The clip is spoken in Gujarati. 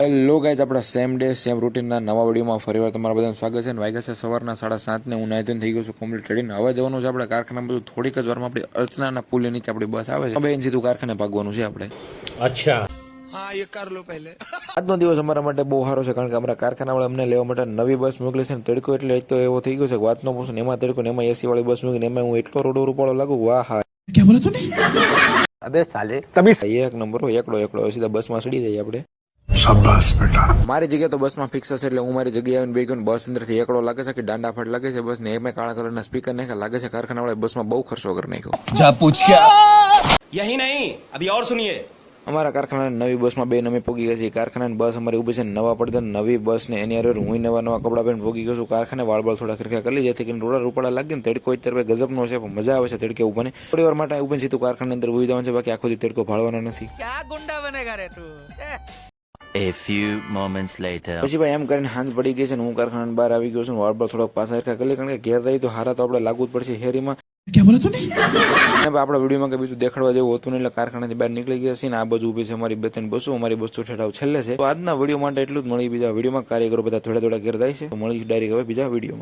હેલો ગાઈઝ, આપણા સેમ ડે સેમ રૂટીનના નવા વિડીયોમાં ફરીવાર તમારા બધાનું સ્વાગત છે. અને વાગ્યા છે સવારના 7:30 ને હું નાઈધોઈને થઈ ગયો છું કમ્પ્લીટ રેડી. હવે જવાનું છે આપણે કારખાના. બધું થોડીક જ વારમાં આપણી અર્ચનાના પુલની નીચે આપણી બસ આવે છે. હવે એને સીધું કારખાને ભાગવાનું છે આપણે. अच्छा हाँ ये कर लो पहले। આજનો દિવસ અમારા માટે બહુ સારો છે, કારણ કે અમારા કારખાનાવાળા અમને લેવા માટે નવી બસ મોકલી છે. તડકો એટલે એક તો એવો થઈ ગયો છે કે વાત ન પૂછો ને. એમાં તડકો ને એમાં એસી વાળી બસ મૂકીને એમાં હું એટલો રોડ રૂપાળો લાગુ. વાહ હા, क्या बोला तूने? अबे साले तभी એક નંબર હો. એકડો સીધા બસમાં ચડી જઈએ આપણે. शाबाश बेटा। મારી જગ્યા તો બસમાં ફિક્સ હશે, એટલે હું મારી જગ્યાએ આવીને બેગો. બસ અંદરથી એકડો લાગે છે કે દાંડા ફાટ લાગે છે બસ ને. એમાં કાળા કલરના સ્પીકર નાખ્યા લાગે છે. કારખાનાવાળાએ બસમાં બહુ ખર્ચો કરી નાખ્યો. जा पूछ क्या यही नहीं, अभी और सुनिए। અમારા કારખાનાની નવી બસમાં બે અમે પોગી ગયા છીએ. કારખાનાની બસ અમારી ઉભી છે નવા પડદા નવી બસ ને એની હારે હું નવા કપડા પહેરીને પોગી ગયો છું કારખાને. વાળબાળ થોડા ખરખા કરી જેથી કરીને રોડા રૂપાડા લાગે ને. તડકો અત્યારે ગજબનો છે, પણ મજા આવે છે તડકે ઉભાને. થોડી વાર માટે ઉભી સીધું કારખાના અંદર ઉભી જવાનું છે, બાકી આખો દી તડકો ભાળવાનો નથી. क्या गुंडा बनेगा रे तू। A few moments later. પછી ભાઈ એમ કરીને હાંજ પડી ગઈ છે ને હું કારખાના બહાર આવી ગયો છું. વાળબાળ થોડાક પાછા હરખા કરી, કારણ કે ઘેર રહી તો હારા તો આપણે લાગવું જ પડશે હેરીમાં. क्या बोला तूने? આપણા વિડીયોમાં કઈ બીજું દેખાડવા જેવું હતું નહીં, એટલે કારખાનાથી બહાર નીકળી ગયા છે ને. આ બાજુ ઉભી છે અમારી બે ત્રણ બસો. અમારી બસો ઠેઠાવ છેલ્લે છે. તો આજના વિડીયો માટે એટલું જ. મળી બીજા વિડીયોમાં. કારીગરો બધા થોડા ઘેર જાય છે. તો મળી ડાયરેક્ટ હવે બીજા વિડીયોમાં.